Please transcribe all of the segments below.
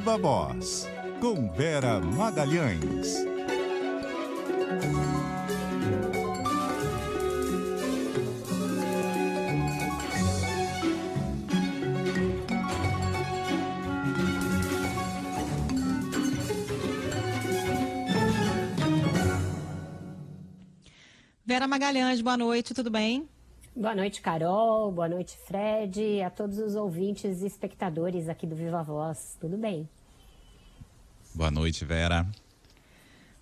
Viva Voz, com Vera Magalhães. Vera Magalhães, boa noite, tudo bem? Boa noite, Carol. Boa noite, Fred. E a todos os ouvintes e espectadores aqui do Viva Voz. Tudo bem? Boa noite, Vera.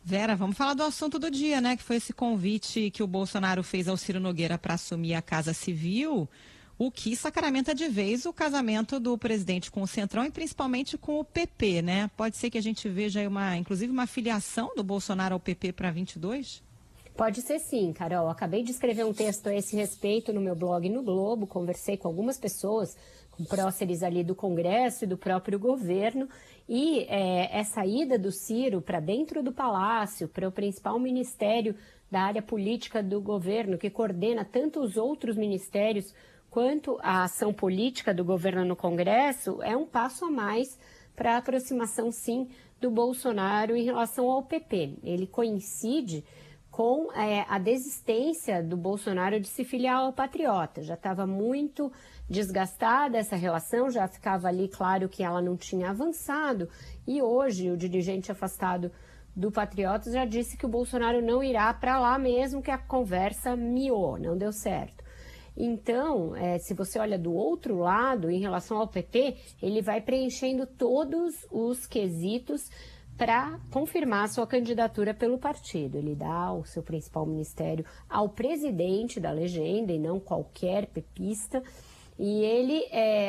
Vera, vamos falar do assunto do dia, né? Que foi esse convite que o Bolsonaro fez ao Ciro Nogueira para assumir a Casa Civil, o que sacramenta de vez o casamento do presidente com o Centrão e principalmente com o PP, né? Pode ser que a gente veja aí inclusive uma filiação do Bolsonaro ao PP para 22? Pode ser sim, Carol. Acabei de escrever um texto a esse respeito no meu blog no Globo, conversei com algumas pessoas, com próceres ali do Congresso e do próprio governo, e essa ida do Ciro para dentro do Palácio, para o principal ministério da área política do governo, que coordena tanto os outros ministérios quanto a ação política do governo no Congresso, é um passo a mais para a aproximação, sim, do Bolsonaro em relação ao PP. Ele coincide com a desistência do Bolsonaro de se filiar ao Patriota. Já estava muito desgastada essa relação, já ficava ali claro que ela não tinha avançado, e hoje o dirigente afastado do Patriotas já disse que o Bolsonaro não irá para lá mesmo, que a conversa miou, não deu certo. Então, se você olha do outro lado, em relação ao PP, ele vai preenchendo todos os quesitos para confirmar sua candidatura pelo partido. Ele dá o seu principal ministério ao presidente da legenda e não qualquer pepista. E ele,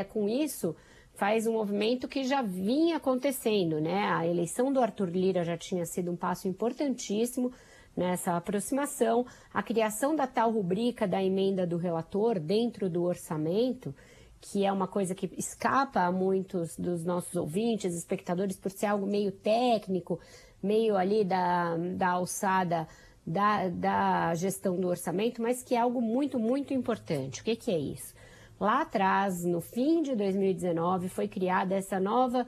com isso, faz um movimento que já vinha acontecendo, né? A eleição do Arthur Lira já tinha sido um passo importantíssimo nessa aproximação. A criação da tal rubrica da emenda do relator dentro do orçamento, que é uma coisa que escapa a muitos dos nossos ouvintes, espectadores, por ser algo meio técnico, meio ali da alçada da gestão do orçamento, mas que é algo muito, muito importante. O que é isso? Lá atrás, no fim de 2019, foi criada essa nova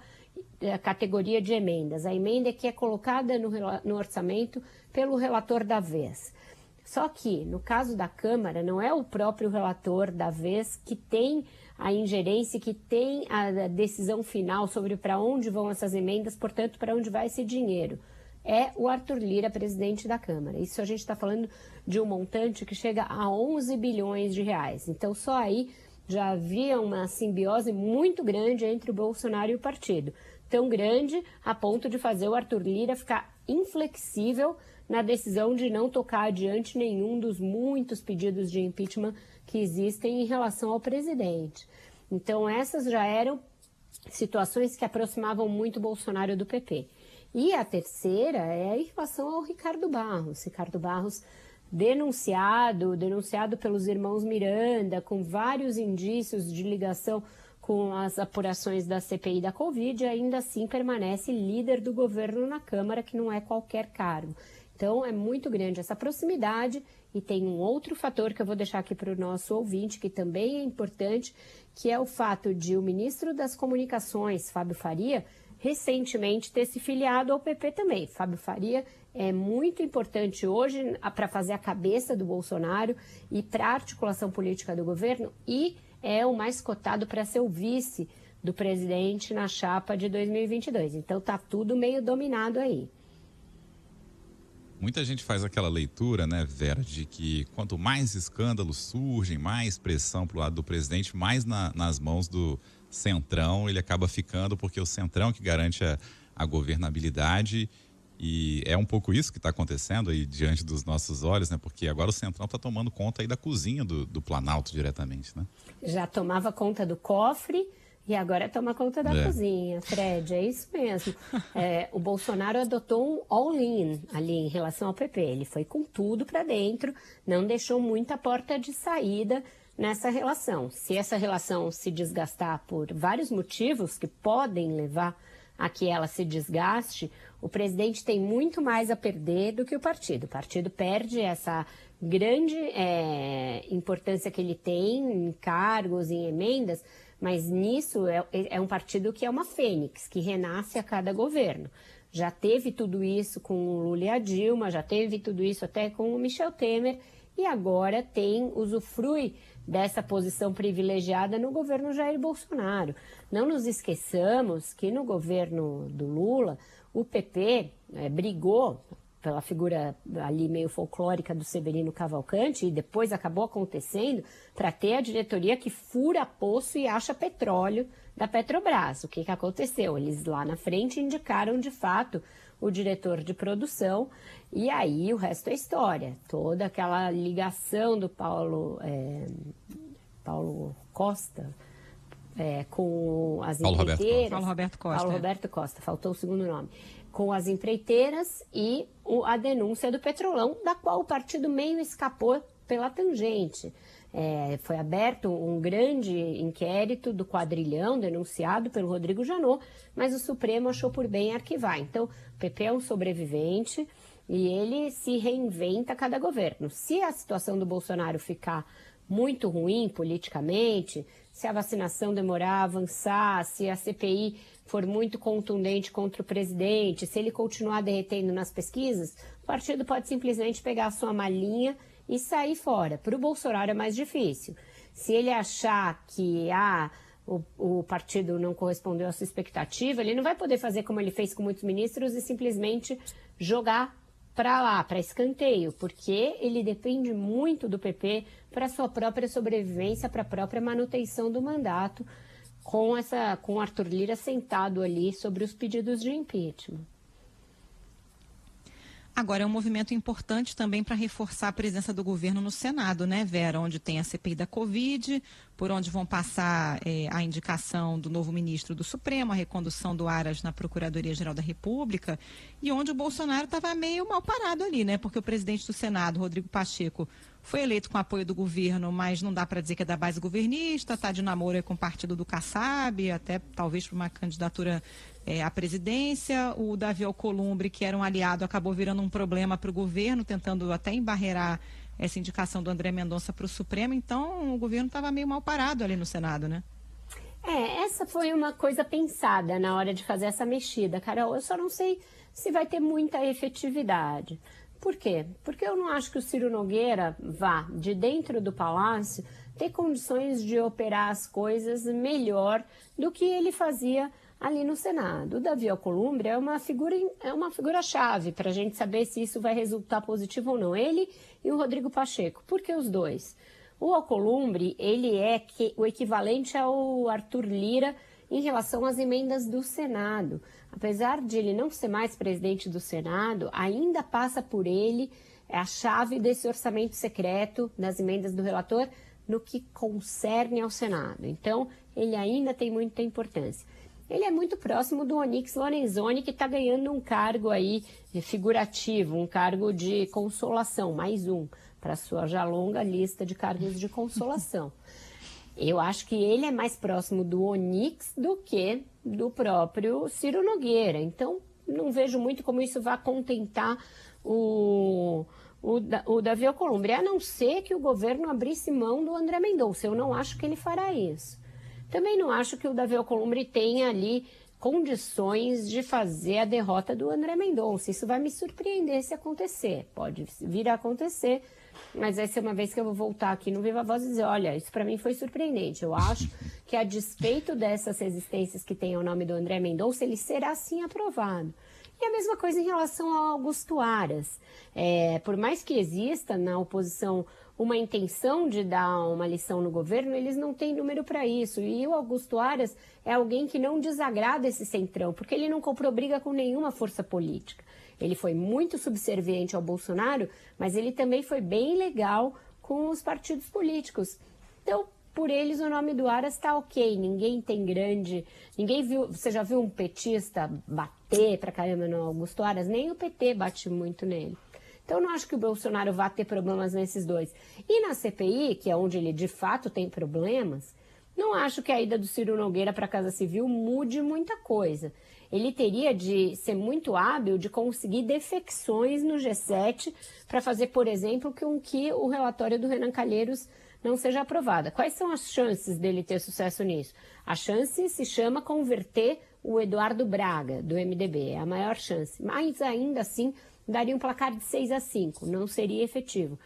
categoria de emendas. A emenda que é colocada no orçamento pelo relator da vez. Só que, no caso da Câmara, não é o próprio relator da vez que tem a ingerência, que tem a decisão final sobre para onde vão essas emendas, portanto, para onde vai esse dinheiro. É o Arthur Lira, presidente da Câmara. Isso a gente está falando de um montante que chega a 11 bilhões de reais. Então, só aí já havia uma simbiose muito grande entre o Bolsonaro e o partido. Tão grande a ponto de fazer o Arthur Lira ficar inflexível na decisão de não tocar adiante nenhum dos muitos pedidos de impeachment que existem em relação ao presidente. Então, essas já eram situações que aproximavam muito Bolsonaro do PP. E a terceira é em relação ao Ricardo Barros. Ricardo Barros denunciado pelos irmãos Miranda, com vários indícios de ligação com as apurações da CPI da Covid, ainda assim permanece líder do governo na Câmara, que não é qualquer cargo. Então, é muito grande essa proximidade, e tem um outro fator que eu vou deixar aqui para o nosso ouvinte, que também é importante, que é o fato de o ministro das Comunicações, Fábio Faria, recentemente ter se filiado ao PP também. Fábio Faria é muito importante hoje para fazer a cabeça do Bolsonaro e para a articulação política do governo, e é o mais cotado para ser o vice do presidente na chapa de 2022. Então, está tudo meio dominado aí. Muita gente faz aquela leitura, né, Vera, de que quanto mais escândalos surgem, mais pressão pro lado do presidente, mais nas mãos do Centrão ele acaba ficando, porque o Centrão que garante a governabilidade, e é um pouco isso que está acontecendo aí diante dos nossos olhos, né, porque agora o Centrão está tomando conta aí da cozinha do Planalto diretamente, né? Já tomava conta do cofre e agora toma conta da cozinha, Fred, é isso mesmo. O Bolsonaro adotou um all-in ali em relação ao PP, ele foi com tudo para dentro, não deixou muita porta de saída nessa relação. Se essa relação se desgastar por vários motivos que podem levar a que ela se desgaste, o presidente tem muito mais a perder do que o partido. O partido perde essa grande importância que ele tem em cargos, em emendas, Mas nisso é um partido que é uma fênix, que renasce a cada governo. Já teve tudo isso com o Lula e a Dilma, já teve tudo isso até com o Michel Temer, e agora usufrui dessa posição privilegiada no governo Jair Bolsonaro. Não nos esqueçamos que no governo do Lula, o PP brigou pela figura ali meio folclórica do Severino Cavalcante, e depois acabou acontecendo para ter a diretoria que fura poço e acha petróleo da Petrobras. O que aconteceu? Eles lá na frente indicaram de fato o diretor de produção, e aí o resto é história. Toda aquela ligação do Paulo Costa com as empreiteiras. Paulo Roberto Costa. Paulo Roberto Costa, faltou o segundo nome. Com as empreiteiras e a denúncia do Petrolão, da qual o partido meio escapou pela tangente. Foi aberto um grande inquérito do quadrilhão, denunciado pelo Rodrigo Janot, mas o Supremo achou por bem arquivar. Então, o PP é um sobrevivente e ele se reinventa a cada governo. Se a situação do Bolsonaro ficar muito ruim politicamente, se a vacinação demorar a avançar, se a CPI for muito contundente contra o presidente, se ele continuar derretendo nas pesquisas, o partido pode simplesmente pegar a sua malinha e sair fora. Para o Bolsonaro é mais difícil. Se ele achar que o partido não correspondeu à sua expectativa, ele não vai poder fazer como ele fez com muitos ministros e simplesmente jogar para lá, para escanteio, porque ele depende muito do PP para sua própria sobrevivência, para a própria manutenção do mandato, com Arthur Lira sentado ali sobre os pedidos de impeachment. Agora, é um movimento importante também para reforçar a presença do governo no Senado, né, Vera? Onde tem a CPI da Covid, por onde vão passar a indicação do novo ministro do Supremo, a recondução do Aras na Procuradoria-Geral da República, e onde o Bolsonaro estava meio mal parado ali, né? Porque o presidente do Senado, Rodrigo Pacheco, foi eleito com apoio do governo, mas não dá para dizer que é da base governista, está de namoro com o partido do Kassab, até talvez para uma candidatura à presidência. O Davi Alcolumbre, que era um aliado, acabou virando um problema para o governo, tentando até embarrear essa indicação do André Mendonça para o Supremo. Então, o governo estava meio mal parado ali no Senado, né? Essa foi uma coisa pensada na hora de fazer essa mexida, Carol. Eu só não sei se vai ter muita efetividade. Por quê? Porque eu não acho que o Ciro Nogueira vá, de dentro do Palácio, ter condições de operar as coisas melhor do que ele fazia ali no Senado. O Davi Alcolumbre é uma figura-chave para a gente saber se isso vai resultar positivo ou não. Ele e o Rodrigo Pacheco. Por que os dois? O Alcolumbre, ele é o equivalente ao Arthur Lira em relação às emendas do Senado. Apesar de ele não ser mais presidente do Senado, ainda passa por ele a chave desse orçamento secreto, das emendas do relator, no que concerne ao Senado. Então, ele ainda tem muita importância. Ele é muito próximo do Onyx Lorenzoni, que está ganhando um cargo aí figurativo, um cargo de consolação, mais um, para a sua já longa lista de cargos de consolação. Eu acho que ele é mais próximo do Onyx do que do próprio Ciro Nogueira. Então, não vejo muito como isso vai contentar o Davi Alcolumbre, a não ser que o governo abrisse mão do André Mendonça. Eu não acho que ele fará isso. Também não acho que o Davi Alcolumbre tenha ali condições de fazer a derrota do André Mendonça. Isso vai me surpreender se acontecer. Pode vir a acontecer, mas vai ser uma vez que eu vou voltar aqui no Viva Voz e dizer, olha, isso para mim foi surpreendente. Eu acho que, a despeito dessas resistências que tem ao nome do André Mendonça, ele será sim aprovado. E a mesma coisa em relação ao Augusto Aras. Por mais que exista na oposição uma intenção de dar uma lição no governo, eles não têm número para isso. E o Augusto Aras é alguém que não desagrada esse centrão, porque ele não comprou briga com nenhuma força política. Ele foi muito subserviente ao Bolsonaro, mas ele também foi bem legal com os partidos políticos. Então, por eles, o nome do Aras está ok. Ninguém viu. Você já viu um petista bater pra caramba no Augusto Aras? Nem o PT bate muito nele. Então, eu não acho que o Bolsonaro vá ter problemas nesses dois. E na CPI, que é onde ele de fato tem problemas, não acho que a ida do Ciro Nogueira para a Casa Civil mude muita coisa. Ele teria de ser muito hábil de conseguir defecções no G7 para fazer, por exemplo, com que o relatório do Renan Calheiros não seja aprovada. Quais são as chances dele ter sucesso nisso? A chance se chama converter o Eduardo Braga, do MDB, é a maior chance. Mas ainda assim, daria um placar de 6-5, não seria efetivo.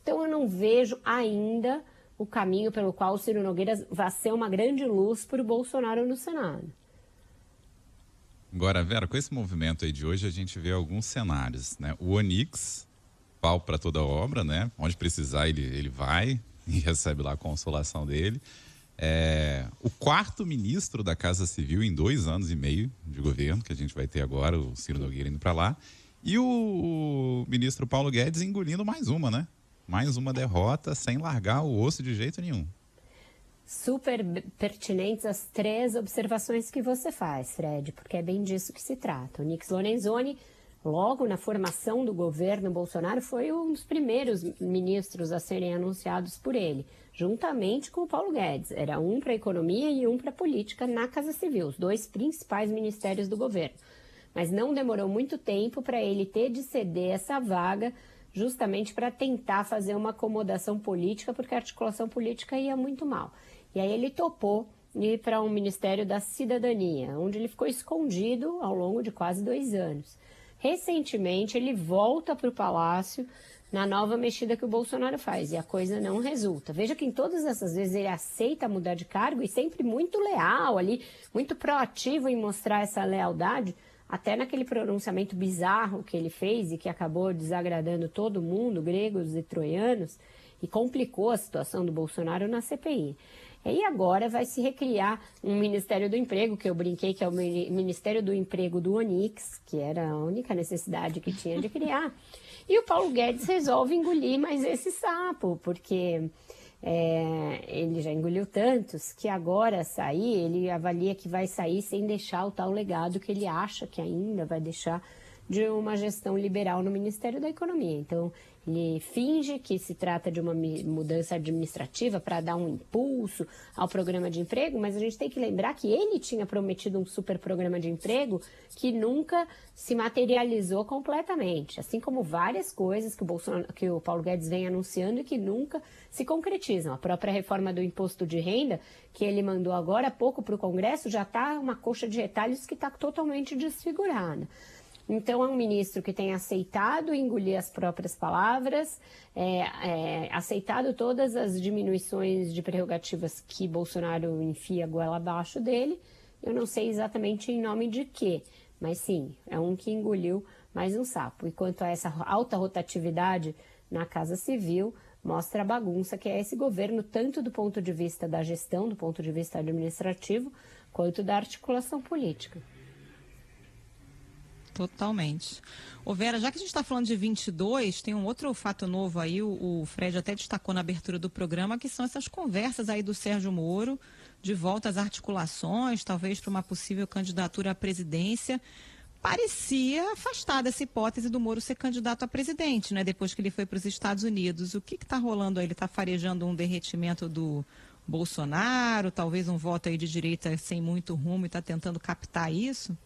Então eu não vejo ainda o caminho pelo qual o Ciro Nogueira vai ser uma grande luz para o Bolsonaro no Senado. Agora, Vera, com esse movimento aí de hoje, a gente vê alguns cenários, né? O Onix, pau para toda obra, né? Onde precisar, ele vai e recebe lá a consolação dele. O quarto ministro da Casa Civil em 2 anos e meio de governo, que a gente vai ter agora, o Ciro Nogueira indo para lá. E o ministro Paulo Guedes engolindo mais uma, né? Mais uma derrota sem largar o osso de jeito nenhum. Super pertinentes as 3 observações que você faz, Fred, porque é bem disso que se trata. O Onyx Lorenzoni, logo na formação do governo Bolsonaro, foi um dos primeiros ministros a serem anunciados por ele, juntamente com o Paulo Guedes. Era um para a economia e um para a política na Casa Civil, os 2 principais ministérios do governo. Mas não demorou muito tempo para ele ter de ceder essa vaga, justamente para tentar fazer uma acomodação política, porque a articulação política ia muito mal. E aí ele topou ir para um Ministério da Cidadania, onde ele ficou escondido ao longo de quase 2 anos. Recentemente, ele volta para o Palácio na nova mexida que o Bolsonaro faz, e a coisa não resulta. Veja que em todas essas vezes ele aceita mudar de cargo e sempre muito leal ali, muito proativo em mostrar essa lealdade, até naquele pronunciamento bizarro que ele fez e que acabou desagradando todo mundo, gregos e troianos, e complicou a situação do Bolsonaro na CPI. E agora vai se recriar um Ministério do Emprego, que eu brinquei que é o Ministério do Emprego do Onix, que era a única necessidade que tinha de criar. E o Paulo Guedes resolve engolir mais esse sapo, porque ele já engoliu tantos que agora sair, ele avalia que vai sair sem deixar o tal legado que ele acha que ainda vai deixar de uma gestão liberal no Ministério da Economia. Então, ele finge que se trata de uma mudança administrativa para dar um impulso ao programa de emprego, mas a gente tem que lembrar que ele tinha prometido um super programa de emprego que nunca se materializou completamente, assim como várias coisas que o Paulo Guedes vem anunciando e que nunca se concretizam. A própria reforma do imposto de renda, que ele mandou agora há pouco para o Congresso, já está uma coxa de retalhos que está totalmente desfigurada. Então, é um ministro que tem aceitado engolir as próprias palavras, aceitado todas as diminuições de prerrogativas que Bolsonaro enfia a goela abaixo dele. Eu não sei exatamente em nome de quê, mas sim, é um que engoliu mais um sapo. E quanto a essa alta rotatividade na Casa Civil, mostra a bagunça que é esse governo, tanto do ponto de vista da gestão, do ponto de vista administrativo, quanto da articulação política. Totalmente. Ô Vera, já que a gente está falando de 22, tem um outro fato novo aí, o Fred até destacou na abertura do programa, que são essas conversas aí do Sérgio Moro, de volta às articulações, talvez para uma possível candidatura à presidência. Parecia afastada essa hipótese do Moro ser candidato a presidente, né? Depois que ele foi para os Estados Unidos. O que está rolando aí? Ele está farejando um derretimento do Bolsonaro, talvez um voto aí de direita sem muito rumo e está tentando captar isso?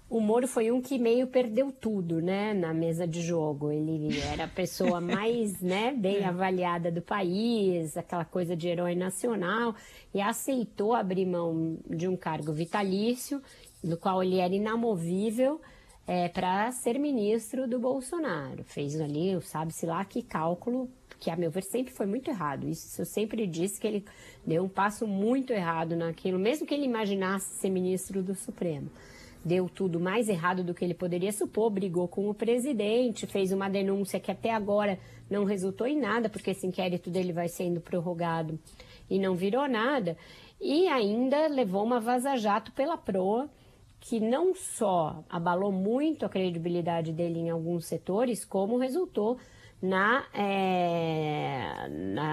O Moro foi um que meio perdeu tudo, né, na mesa de jogo. Ele era a pessoa mais, bem avaliada do país, aquela coisa de herói nacional, e aceitou abrir mão de um cargo vitalício, do qual ele era inamovível, para ser ministro do Bolsonaro. Fez ali, sabe-se lá que cálculo, que a meu ver sempre foi muito errado. Isso eu sempre disse que ele deu um passo muito errado naquilo, mesmo que ele imaginasse ser ministro do Supremo. Deu tudo mais errado do que ele poderia supor, brigou com o presidente, fez uma denúncia que até agora não resultou em nada, porque esse inquérito dele vai sendo prorrogado e não virou nada, e ainda levou uma vaza-jato pela proa, que não só abalou muito a credibilidade dele em alguns setores, como resultou na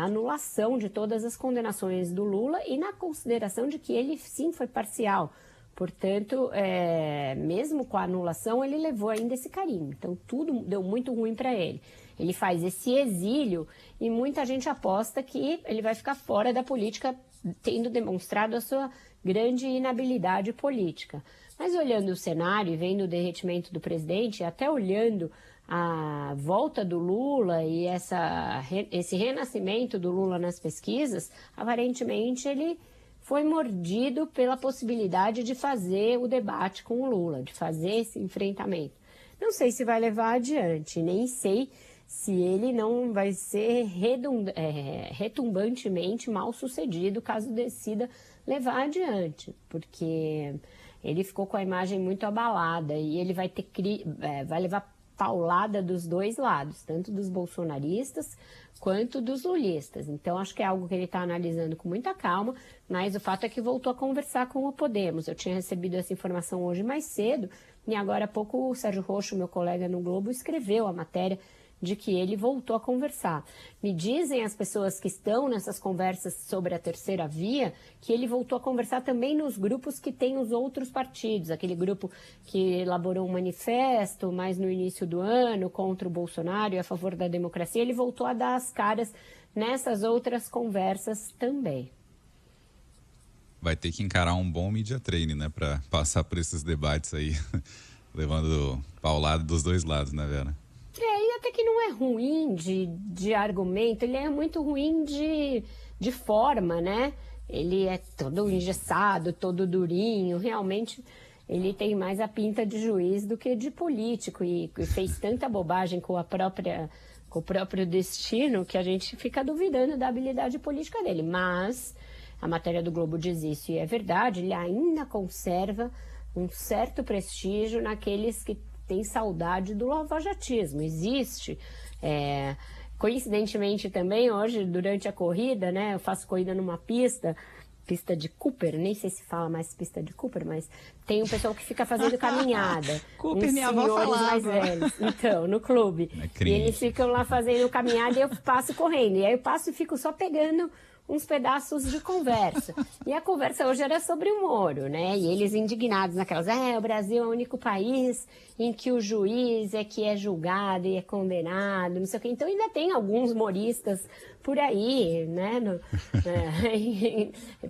anulação de todas as condenações do Lula e na consideração de que ele sim foi parcial. Portanto, mesmo com a anulação, ele levou ainda esse carimbo. Então, tudo deu muito ruim para ele. Ele faz esse exílio e muita gente aposta que ele vai ficar fora da política, tendo demonstrado a sua grande inabilidade política. Mas olhando o cenário e vendo o derretimento do presidente, até olhando a volta do Lula e esse renascimento do Lula nas pesquisas, aparentemente ele foi mordido pela possibilidade de fazer o debate com o Lula, de fazer esse enfrentamento. Não sei se vai levar adiante, nem sei se ele não vai ser retumbantemente mal sucedido caso decida levar adiante, porque ele ficou com a imagem muito abalada e ele vai levar paulada dos dois lados, tanto dos bolsonaristas quanto dos lulistas. Então, acho que é algo que ele está analisando com muita calma, mas o fato é que voltou a conversar com o Podemos. Eu tinha recebido essa informação hoje mais cedo e agora há pouco o Sérgio Roxo, meu colega no Globo, escreveu a matéria de que ele voltou a conversar. Me dizem as pessoas que estão nessas conversas sobre a terceira via que ele voltou a conversar também nos grupos que tem os outros partidos, aquele grupo que elaborou um manifesto mais no início do ano contra o Bolsonaro e a favor da democracia, ele voltou a dar as caras nessas outras conversas também. Vai ter que encarar um bom media training, né, para passar por esses debates aí, levando paulado dos dois lados, né, Vera? E até que não é ruim de argumento, ele é muito ruim de forma, né? Ele é todo engessado, todo durinho, realmente ele tem mais a pinta de juiz do que de político e fez tanta bobagem com o próprio destino que a gente fica duvidando da habilidade política dele. Mas a matéria do Globo diz isso e é verdade, ele ainda conserva um certo prestígio naqueles que tem saudade do lavajatismo, existe. Coincidentemente também, hoje, durante a corrida, né, eu faço corrida numa pista de Cooper, nem sei se fala mais pista de Cooper, mas tem um pessoal que fica fazendo caminhada. Cooper, minha avó falava. Mais velhos, então, no clube. E eles ficam lá fazendo caminhada e eu passo correndo. E aí eu passo e fico só pegando uns pedaços de conversa. E a conversa hoje era sobre o Moro, né? E eles indignados naquelas, o Brasil é o único país em que o juiz é que é julgado e é condenado, não sei o quê. Então ainda tem alguns moristas por aí, né?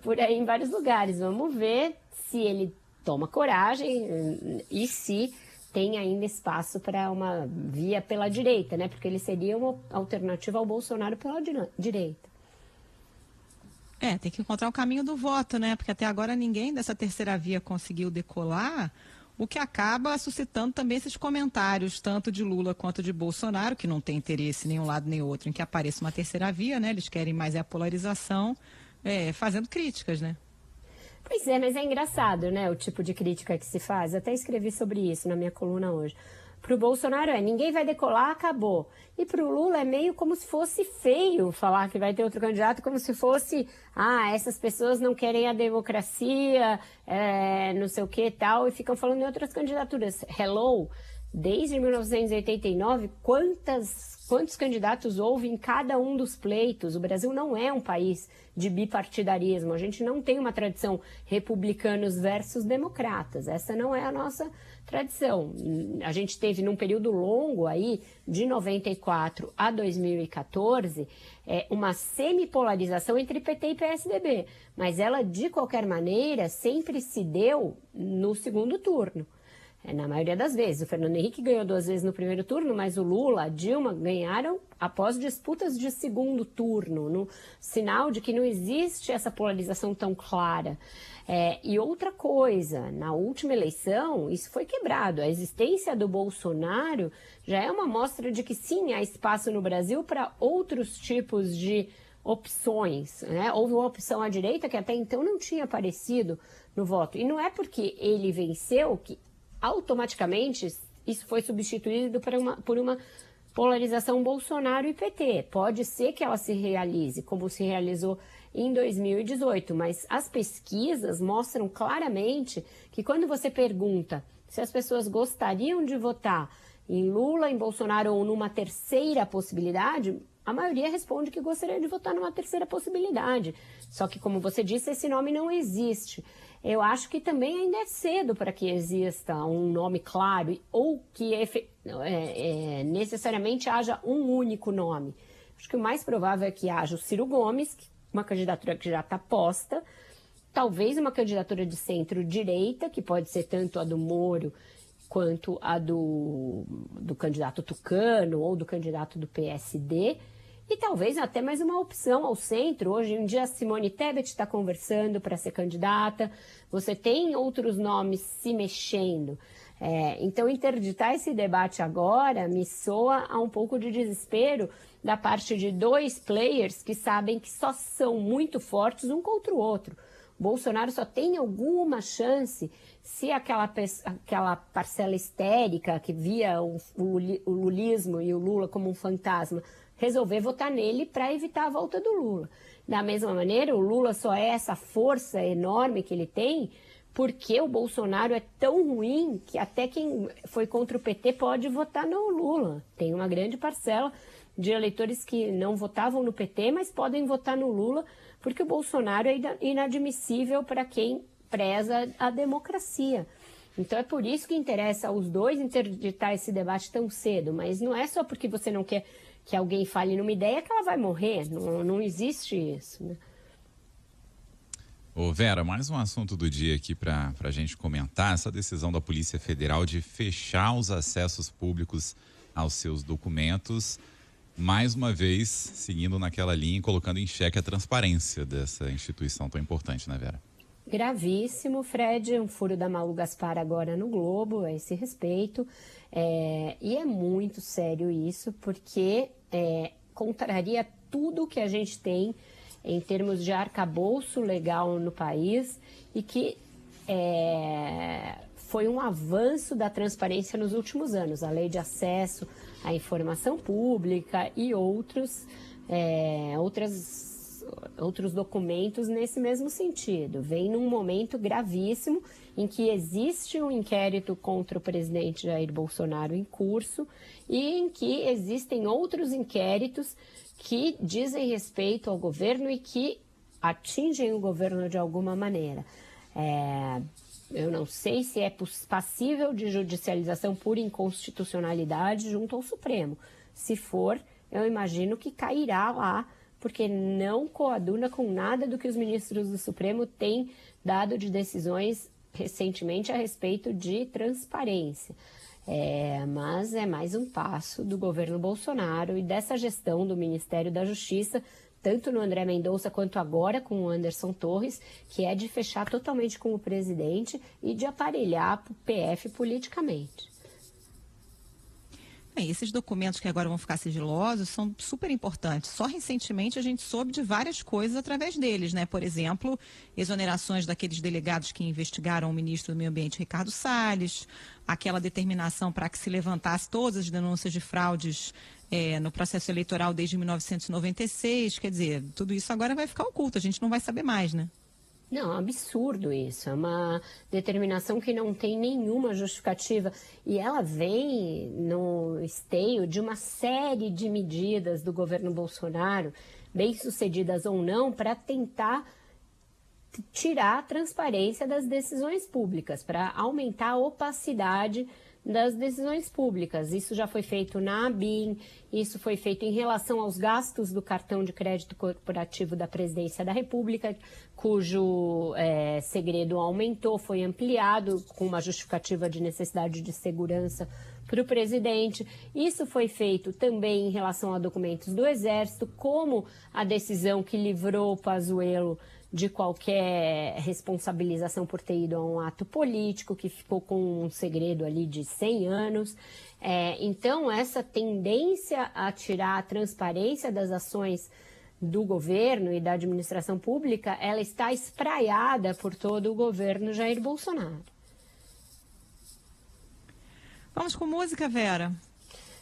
Por aí em vários lugares. Vamos ver se ele toma coragem e se tem ainda espaço para uma via pela direita, né? Porque ele seria uma alternativa ao Bolsonaro pela direita. Tem que encontrar o caminho do voto, né? Porque até agora ninguém dessa terceira via conseguiu decolar, o que acaba suscitando também esses comentários, tanto de Lula quanto de Bolsonaro, que não tem interesse nem um lado nem outro em que apareça uma terceira via, né? Eles querem mais a polarização, fazendo críticas, né? Pois é, mas é engraçado, né? O tipo de crítica que se faz. Até escrevi sobre isso na minha coluna hoje. Para o Bolsonaro ninguém vai decolar, acabou. E para o Lula é meio como se fosse feio falar que vai ter outro candidato, como se fosse, essas pessoas não querem a democracia, não sei o que e tal, e ficam falando em outras candidaturas. Hello, desde 1989, quantos candidatos houve em cada um dos pleitos? O Brasil não é um país de bipartidarismo, a gente não tem uma tradição republicanos versus democratas, essa não é a nossa tradição. A gente teve num período longo aí, de 94 a 2014, uma semipolarização entre PT e PSDB, mas ela, de qualquer maneira, sempre se deu no segundo turno. Na maioria das vezes. O Fernando Henrique ganhou 2 vezes no primeiro turno, mas o Lula, a Dilma ganharam após disputas de segundo turno, no sinal de que não existe essa polarização tão clara. E outra coisa, na última eleição, isso foi quebrado. A existência do Bolsonaro já é uma mostra de que sim, há espaço no Brasil para outros tipos de opções, né? Houve uma opção à direita que até então não tinha aparecido no voto. E não é porque ele venceu que automaticamente isso foi substituído por uma polarização Bolsonaro e PT. Pode ser que ela se realize, como se realizou em 2018, mas as pesquisas mostram claramente que quando você pergunta se as pessoas gostariam de votar em Lula, em Bolsonaro ou numa terceira possibilidade, a maioria responde que gostaria de votar numa terceira possibilidade. Só que, como você disse, esse nome não existe. Eu acho que também ainda é cedo para que exista um nome claro ou que necessariamente haja um único nome. Acho que o mais provável é que haja o Ciro Gomes, uma candidatura que já está posta, talvez uma candidatura de centro-direita, que pode ser tanto a do Moro quanto a do candidato Tucano ou do candidato do PSD, e talvez até mais uma opção ao centro. Hoje em dia a Simone Tebet está conversando para ser candidata, você tem outros nomes se mexendo. Então interditar esse debate agora me soa a um pouco de desespero da parte de dois players que sabem que só são muito fortes um contra o outro. Bolsonaro só tem alguma chance se aquela parcela histérica que via o lulismo e o Lula como um fantasma resolver votar nele para evitar a volta do Lula. Da mesma maneira, o Lula só é essa força enorme que ele tem porque o Bolsonaro é tão ruim que até quem foi contra o PT pode votar no Lula. Tem uma grande parcela de eleitores que não votavam no PT, mas podem votar no Lula, porque o Bolsonaro é inadmissível para quem preza a democracia. Então é por isso que interessa aos dois interditar esse debate tão cedo, mas não é só porque você não quer que alguém fale numa ideia que ela vai morrer, não existe isso, né? Ô Vera, mais um assunto do dia aqui para a gente comentar, essa decisão da Polícia Federal de fechar os acessos públicos aos seus documentos, mais uma vez seguindo naquela linha e colocando em xeque a transparência dessa instituição tão importante, né, Vera? Gravíssimo, Fred, um furo da Malu Gaspar agora no Globo a esse respeito, e é muito sério isso, porque contraria tudo que a gente tem em termos de arcabouço legal no país e que foi um avanço da transparência nos últimos anos. A lei de acesso à informação pública e outros documentos nesse mesmo sentido. Vem num momento gravíssimo em que existe um inquérito contra o presidente Jair Bolsonaro em curso e em que existem outros inquéritos que dizem respeito ao governo e que atingem o governo de alguma maneira. Eu não sei se é passível de judicialização por inconstitucionalidade junto ao Supremo. Se for, eu imagino que cairá lá, porque não coaduna com nada do que os ministros do Supremo têm dado de decisões recentemente a respeito de transparência. Mas é mais um passo do governo Bolsonaro e dessa gestão do Ministério da Justiça, tanto no André Mendonça quanto agora com o Anderson Torres, que é de fechar totalmente com o presidente e de aparelhar o PF politicamente. Esses documentos que agora vão ficar sigilosos são super importantes. Só recentemente a gente soube de várias coisas através deles, né? Por exemplo, exonerações daqueles delegados que investigaram o ministro do Meio Ambiente, Ricardo Salles, aquela determinação para que se levantasse todas as denúncias de fraudes no processo eleitoral desde 1996. Quer dizer, tudo isso agora vai ficar oculto, a gente não vai saber mais, né? Não, é um absurdo isso, é uma determinação que não tem nenhuma justificativa e ela vem no esteio de uma série de medidas do governo Bolsonaro, bem-sucedidas ou não, para tentar tirar a transparência das decisões públicas, para aumentar a opacidade das decisões públicas. Isso já foi feito na ABIN, isso foi feito em relação aos gastos do cartão de crédito corporativo da Presidência da República, cujo segredo aumentou, foi ampliado com uma justificativa de necessidade de segurança para o presidente. Isso foi feito também em relação a documentos do Exército, como a decisão que livrou o Pazuello de qualquer responsabilização por ter ido a um ato político, que ficou com um segredo ali de 100 anos. Então, essa tendência a tirar a transparência das ações do governo e da administração pública, ela está espraiada por todo o governo Jair Bolsonaro. Vamos com música, Vera?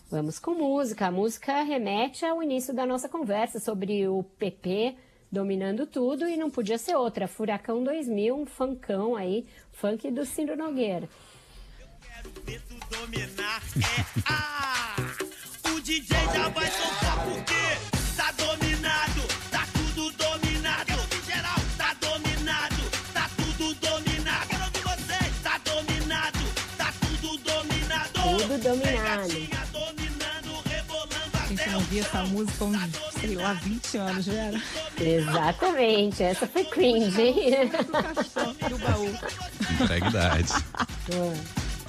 Vamos com música. A música remete ao início da nossa conversa sobre o PP dominando tudo e não podia ser outra. Furacão 2000, um funkão aí, funk do Ciro Nogueira. Eu quero ver tu dominar, o DJ já vai soltar porque tá dominado, tá tudo dominado, em geral tá dominado, tá tudo dominado. Quero ouvir vocês, tá dominado, tá tudo dominado. Tudo dominado. A gente não via essa música há uns, sei lá, 20 anos, Vera. Exatamente, essa foi cringe, hein? Do caixão, do baú. Integridade.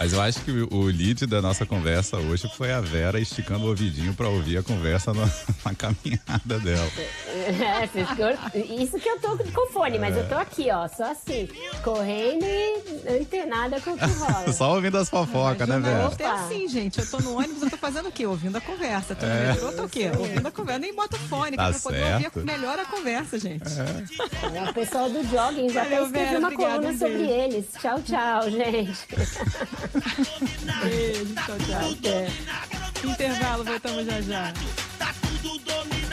Mas eu acho que o lead da nossa conversa hoje foi a Vera esticando o ouvidinho para ouvir a conversa na caminhada dela. Isso que eu tô com fone, mas eu tô aqui, ó, só assim, correndo e antenada com o que rola. Só ouvindo as fofocas, né, Vera? Eu tô assim, gente. Eu tô no ônibus, eu tô fazendo o quê? Ouvindo a conversa. Tô no metrô, eu tô o quê? Ouvindo a conversa. Nem boto fone, Tá pra poder certo. ouvir melhor a conversa, gente. O pessoal do jogging já Valeu, até escreveu Vera, uma obrigada, coluna um sobre beijo. eles. Tchau, tchau, gente. Beijo, tchau, tchau. Até. Intervalo, voltamos já já.